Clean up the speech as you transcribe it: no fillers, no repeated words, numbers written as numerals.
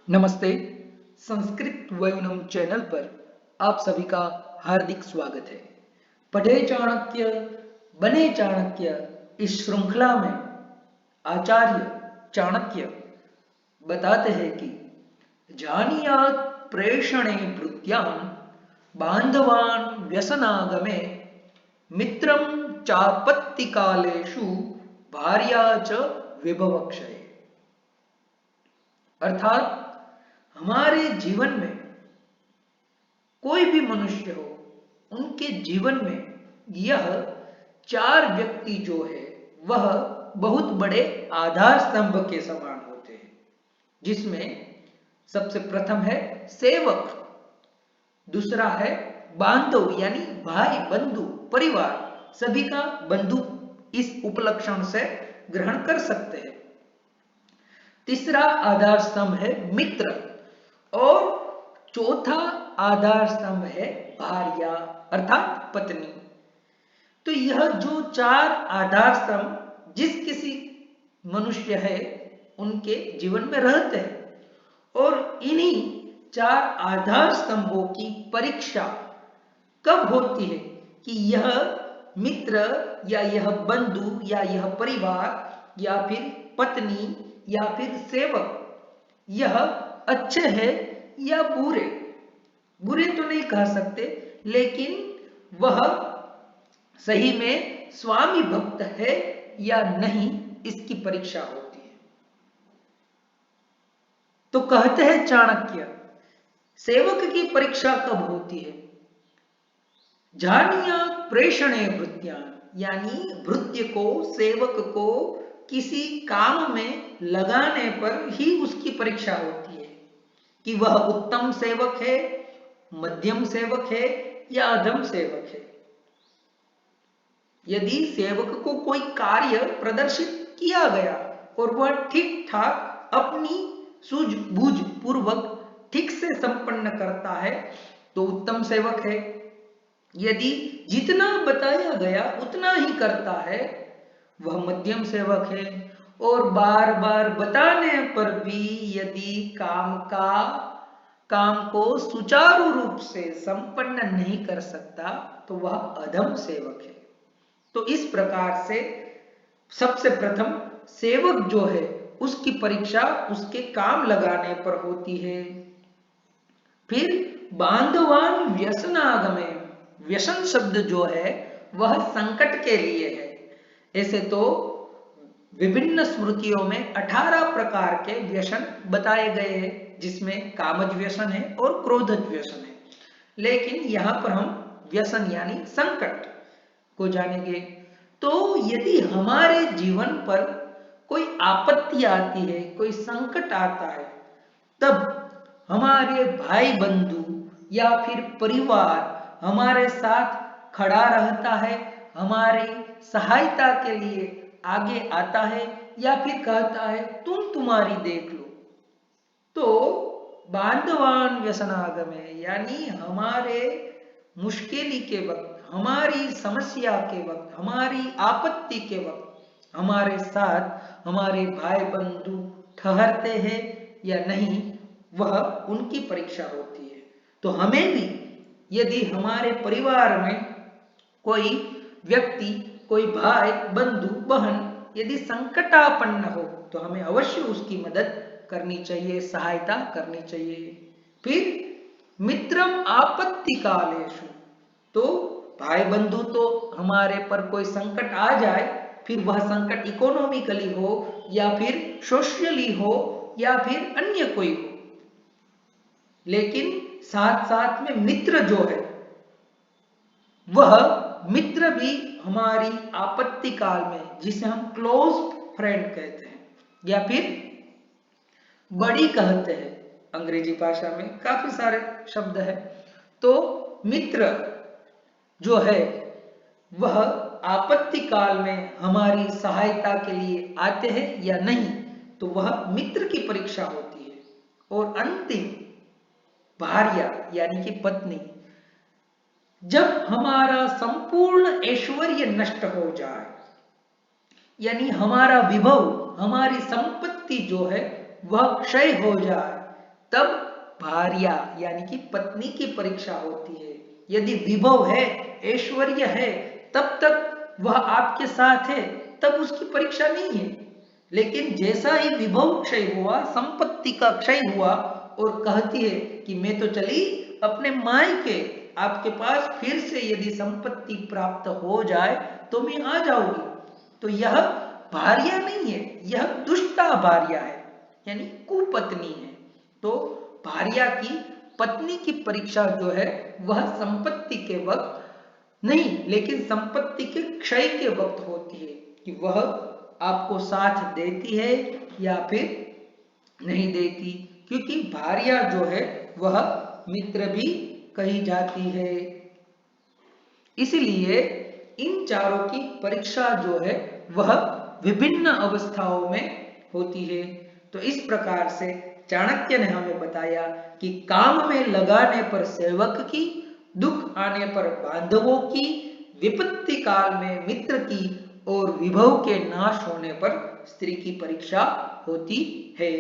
नमस्ते। संस्कृत वयोनम चैनल पर आप सभी का हार्दिक स्वागत है। पढ़े चाणक्य बने चाणक्य इस श्रृंखला में आचार्य चाणक्य बताते हैं कि जानियात प्रेषणे भृत्यान बांधवान व्यसनागमे मित्रम चापत्ति कालेषु भार्या च विभवक्षये। अर्थात हमारे जीवन में कोई भी मनुष्य हो, उनके जीवन में यह चार व्यक्ति जो है वह बहुत बड़े आधार स्तंभ के समान होते हैं, जिसमें सबसे प्रथम है सेवक, दूसरा है बांधव यानी भाई बंधु परिवार, सभी का बंधु इस उपलक्षण से ग्रहण कर सकते हैं। तीसरा आधार स्तंभ है मित्र और चौथा आधार स्तंभ है भार्या अर्थात पत्नी। तो यह जो चार आधार स्तंभ जिस किसी मनुष्य है उनके जीवन में रहते हैं और इन्हीं चार आधार स्तंभों की परीक्षा कब होती है कि यह मित्र या यह बंधु या यह परिवार या फिर पत्नी या फिर सेवक यह अच्छे हैं या बुरे। बुरे तो नहीं कह सकते, लेकिन वह सही में स्वामी भक्त है या नहीं इसकी परीक्षा होती है। तो कहते हैं चाणक्य सेवक की परीक्षा कब होती है? जानिया प्रेषणे भृत्यान, यानी भृत्य को सेवक को किसी काम में लगाने पर ही उसकी परीक्षा होती है कि वह उत्तम सेवक है, मध्यम सेवक है या अधम सेवक है। यदि सेवक को कोई कार्य प्रदर्शित किया गया और वह ठीक ठाक अपनी सूझबूझ पूर्वक ठीक से संपन्न करता है तो उत्तम सेवक है। यदि जितना बताया गया उतना ही करता है वह मध्यम सेवक है। और बार बार बताने पर भी यदि काम को सुचारू रूप से संपन्न नहीं कर सकता तो वह अधम सेवक है। तो इस प्रकार से सबसे प्रथम सेवक जो है उसकी परीक्षा उसके काम लगाने पर होती है। फिर बांधवान व्यसनागमे, व्यसन शब्द जो है वह संकट के लिए है। ऐसे तो विभिन्न स्मृतियों में 18 प्रकार के व्यसन बताए गए हैं, जिसमें कामज व्यसन है और क्रोधज व्यसन है, लेकिन यहां पर हम व्यसन यानी संकट को जानेंगे। तो यदि हमारे जीवन पर कोई आपत्ति आती है, कोई संकट आता है, तब हमारे भाई बंधु या फिर परिवार हमारे साथ खड़ा रहता है, हमारी सहायता के लिए आगे आता है या फिर कहता है तुम तुम्हारी देख लो। तो बांधवान व्यसनागमे यानी हमारे मुश्किल के वक्त, हमारी समस्या के वक्त, हमारी आपत्ति के वक्त हमारे साथ हमारे भाई बंधु ठहरते हैं या नहीं, वह उनकी परीक्षा होती है। तो हमें भी यदि हमारे परिवार में कोई व्यक्ति, कोई भाई बंधु बहन यदि संकटापन्न हो तो हमें अवश्य उसकी मदद करनी चाहिए, सहायता करनी चाहिए। फिर मित्रम आपत्ति कालेषु, तो भाई बंधु तो हमारे पर कोई संकट आ जाए, फिर वह संकट इकोनॉमिकली हो या फिर सोशली हो या फिर अन्य कोई हो, लेकिन साथ साथ में मित्र जो है वह मित्र भी हमारी आपत्ति काल में, जिसे हम क्लोज फ्रेंड कहते हैं या फिर बड़ी कहते हैं, अंग्रेजी भाषा में काफी सारे शब्द है। तो मित्र जो है वह आपत्ति काल में हमारी सहायता के लिए आते हैं या नहीं, तो वह मित्र की परीक्षा होती है। और अंतिम भार्या यानी कि पत्नी, जब हमारा संपूर्ण ऐश्वर्य नष्ट हो जाए, यानी हमारा विभव, हमारी संपत्ति जो है वह क्षय हो जाए, तब भार्या यानी कि पत्नी की परीक्षा होती है। यदि विभव है, ऐश्वर्य है, तब तक वह आपके साथ है, तब उसकी परीक्षा नहीं है। लेकिन जैसा ही विभव क्षय हुआ, संपत्ति का क्षय हुआ और कहती है कि मैं तो चली अपने मायके, आपके पास फिर से यदि संपत्ति प्राप्त हो जाए तो मैं आ जाऊंगी, तो यह भार्या नहीं है, यह दुष्टा भार्या है, यानी कुपत्नी है। तो भार्या की पत्नी की परीक्षा जो है वह संपत्ति के वक्त नहीं, लेकिन संपत्ति के क्षय के वक्त होती है कि वह आपको साथ देती है या फिर नहीं देती, क्योंकि भार्या जो है वह मित्र भी कही जाती है। इसलिए इन चारों की परीक्षा जो है वह विभिन्न अवस्थाओं में होती है। तो इस प्रकार से चाणक्य ने हमें बताया कि काम में लगाने पर सेवक की, दुख आने पर बांधवों की, विपत्ति काल में मित्र की और विभव के नाश होने पर स्त्री की परीक्षा होती है।